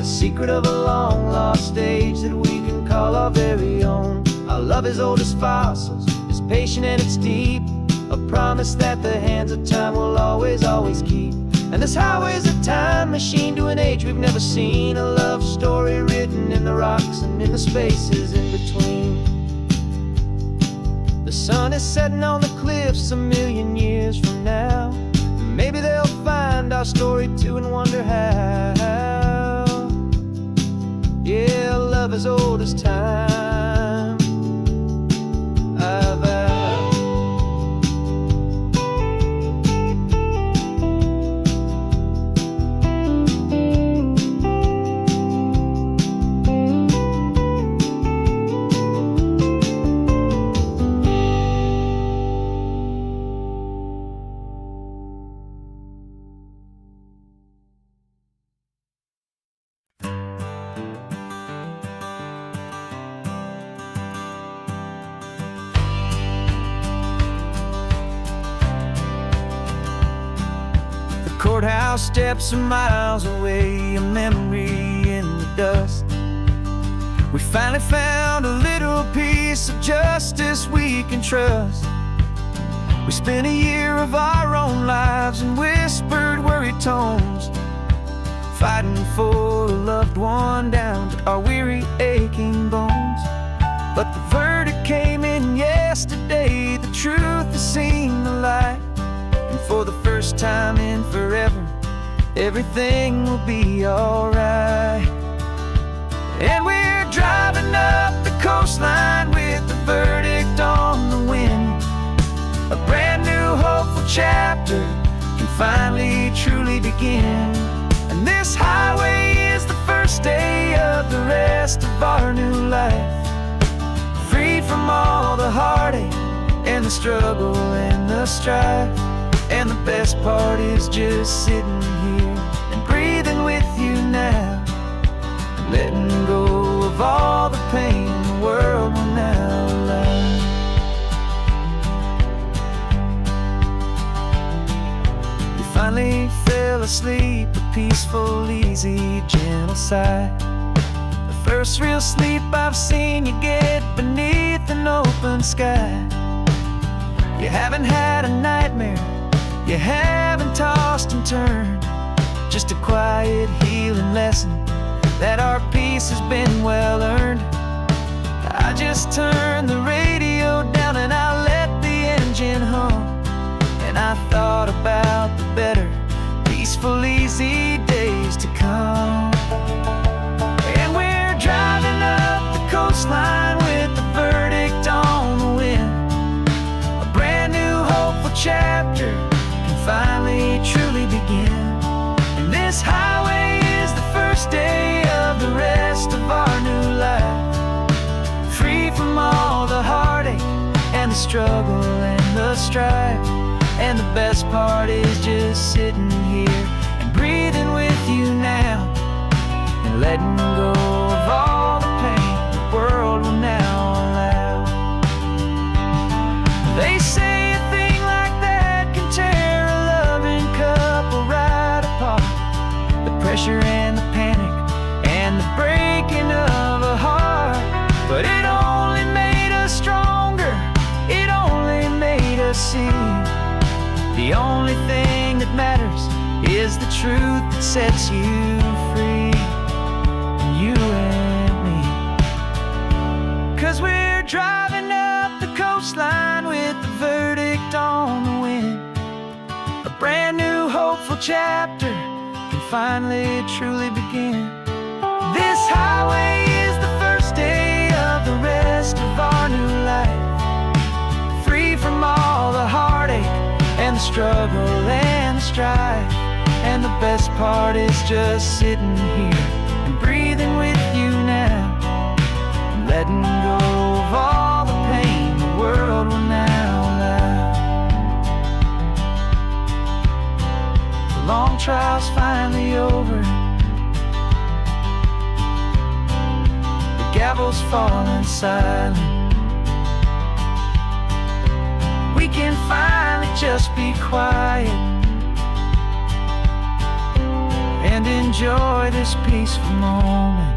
Secret of a long lost age that we can call our very own. Our love is old as fossils, it's patient and it's deep, a promise that the hands of time will always, always keep. And this highway's a time machine to an age we've never seen, a love story written in the rocks and in the spaces in between. The sun is setting on the cliffs a million years from now, maybe they'll find our story too and wonder how. Yeah, love as old as time, I vow. Courthouse steps are miles away, a memory in the dust. We finally found a little piece of justice we can trust. We spent a year of our own lives in whispered, worried tones, fighting for a loved one down to our weary, aching bones. But the verdict came in yesterday, the truth has seen the light. And for the first time in forever, everything will be alright. And we're driving up the coastline with the verdict on the wind. A brand new hopeful chapter can finally truly begin. And this highway is the first day of the rest of our new life, freed from all the heartache and the struggle and the strife. And the best part is just sitting here and breathing with you now, and letting go of all the pain the world will now allow. You finally fell asleep, a peaceful, easy, gentle sigh. The first real sleep I've seen you get beneath an open sky. You haven't had a nightmare, you haven't tossed and turned, just a quiet healing lesson that our peace has been well earned. I just turned the radio down and I let the engine hum, and I thought about the better, peaceful, easy days to come. And we're driving up the coastline with the verdict on the wind. A brand new hopeful chapter finally truly begin. And this highway is the first day of the rest of our new life, free from all the heartache and the struggle and the strife. And the best part is just sitting here and breathing with you now, and letting go of all the pain the world will now allow. They say a thing like that can tear a loving couple right apart. The pressure and the panic and the breaking of a heart. But it only made us stronger, it only made us see the only thing that matters is the truth that sets you free, you and me. 'Cause we're driving up the coastline with the verdict on the wind. A brand new hopeful chapter can finally truly begin. This highway is the first day of the rest of our new life, free from all the heartache and the struggle and the strife. And the best part is just sitting here and breathing with you now, and letting go of all the pain the world will now allow. The long trial's finally over, the gavel's falling silent. We can finally just be quiet and enjoy this peaceful moment.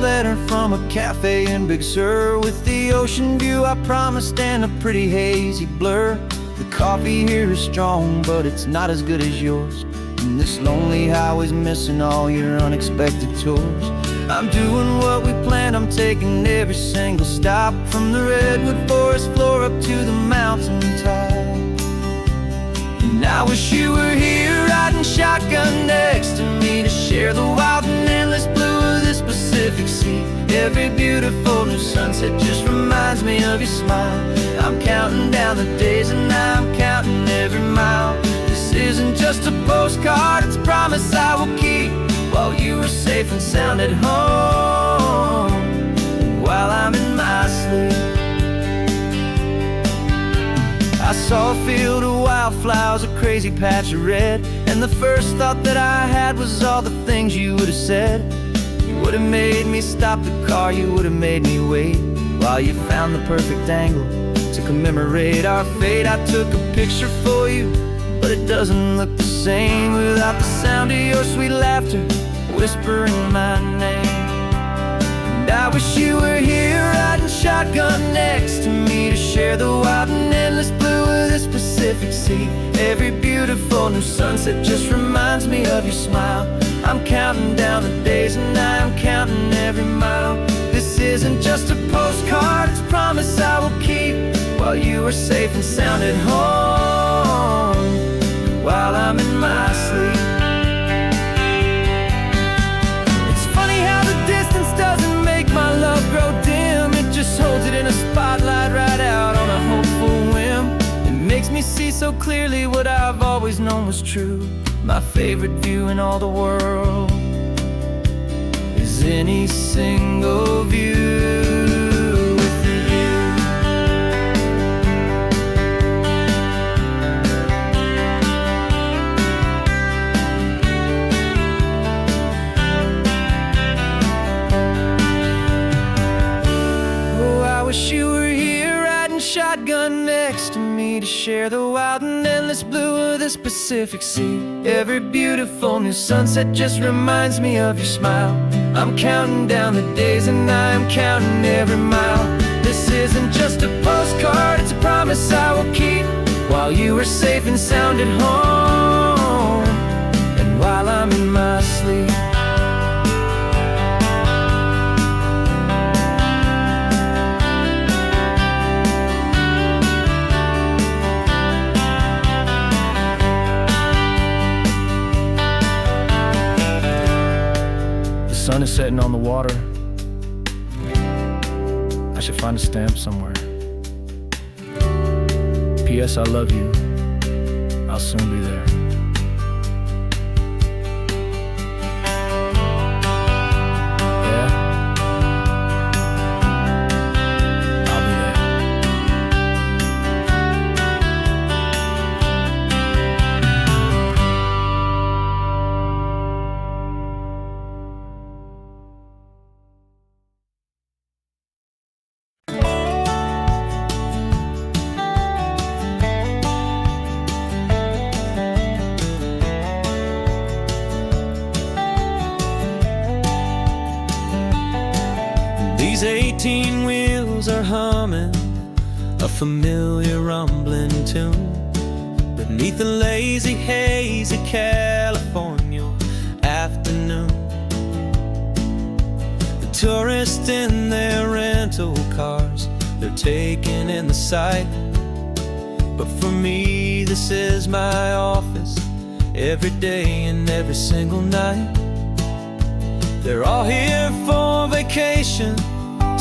Letter from a cafe in Big Sur, with the ocean view I promised and a pretty hazy blur. The coffee here is strong, but it's not as good as yours, and this lonely highway's missing all your unexpected tours. I'm doing what we planned, I'm taking every single stop, from the redwood forest floor up to the mountain top. And I wish you were here riding shotgun next to me, to share the wild and endless blue of this Pacific Sea. Every beautiful new sunset just reminds me of your smile. I'm counting down the days and I'm counting every mile. This isn't just a postcard, it's a promise I will keep, while you are safe and sound at home. crazy patch of red. And the first thought that I had was all the things you would have said. You would have made me stop the car, you would have made me wait while you found the perfect angle to commemorate our fate. I took a picture for you, but it doesn't look the same without the sound of your sweet laughter whispering my name. And I wish you were here riding shotgun next to me to share the wild and endless blue of this Pacific Sea. Every beautiful new sunset just reminds me of your smile. I'm counting down the days and I'm counting every mile. This isn't just a postcard, it's a promise I will keep while you are safe and sound at home, while I'm in my sleep. It's funny how the distance doesn't make my love grow dim. It just holds it in a spotlight right out on a hopeful whim. It makes me see so clearly what I've always known was true. My favorite view in all the world is any single view with you. Oh, I wish you were here riding shotgun next to me to share the wild and endless blue of this Pacific Sea. Every beautiful new sunset just reminds me of your smile. I'm counting down the days and I'm counting every mile. This isn't just a postcard, it's a promise I will keep while you are safe and sound at home, and while I'm in my sleep. The sun is setting on the water. I should find a stamp somewhere. P.S. I love you. I'll soon be there. Yeah? I'll be there. These 18 wheels are humming a familiar rumbling tune beneath the lazy haze of California afternoon. The tourists in their rental cars, they're taking in the sight. But for me, this is my office every day and every single night. They're all here for vacation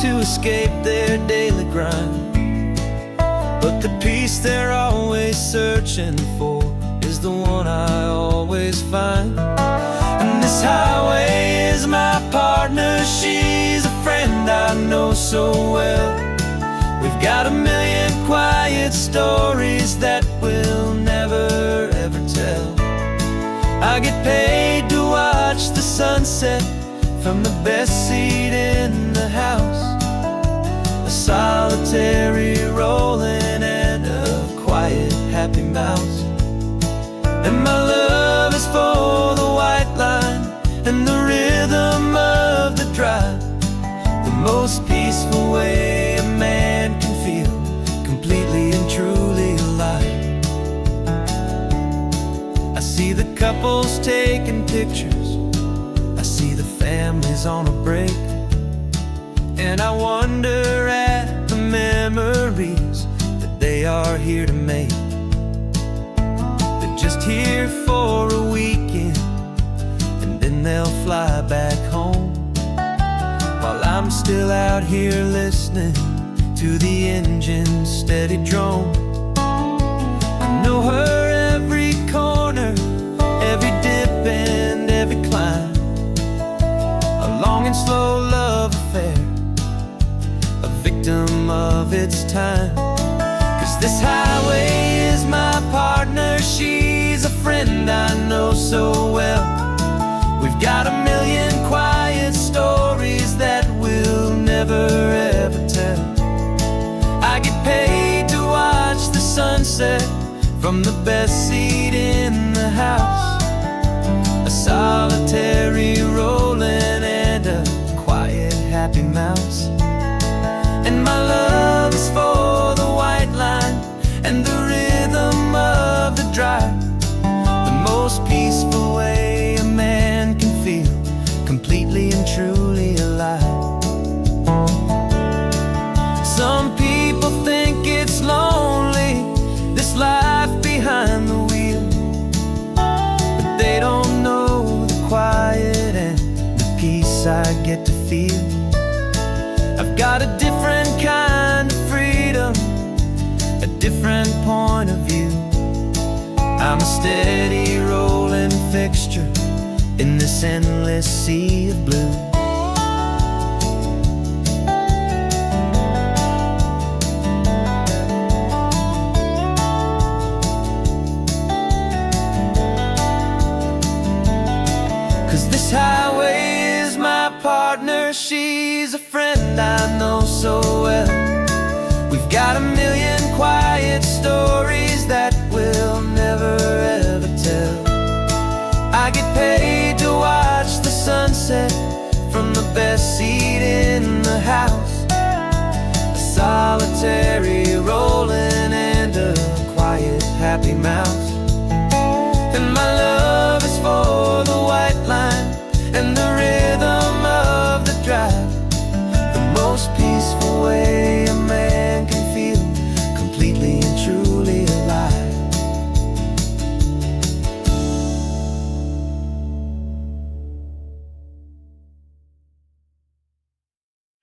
to escape their daily grind. But the peace they're always searching for is the one I always find. And this highway is my partner, she's a friend I know so well. We've got a million quiet stories that we'll never ever tell. I get paid to watch the sunset from the best seat in the house. A solitary rolling and a quiet happy mouse. And my love is for the white line and the rhythm of the drive. The most peaceful way a man can feel completely and truly alive. I see the couples taking pictures, I see the families on a break, and I wonder at the memories that they are here to make. They're just here for a weekend and then they'll fly back home, while I'm still out here listening to the engine's steady drone. I know her every corner, every dip and every climb. A long and slow love affair, a victim of its time. 'Cause this highway is my partner, she's friend I know so well. We've got a million quiet stories that we'll never ever tell. I get paid to watch the sunset from the best seat in the house. A solitary rolling and a quiet happy mouse. And my love is for the white line and the rhythm of the drive. The most peaceful way a man can feel completely and truly alive. Some people think it's lonely, this life behind the wheel, but they don't know the quiet and the peace I get to feel. I've got a different kind of freedom, a different point of view. I'm a steady rolling fixture in this endless sea of blue. This highway is my partner, she's a friend I know so well. We've got a million quiet stories that we'll never ever tell. I get paid to watch the sunset from the best seat in the house. A solitary rolling and a quiet happy mouse.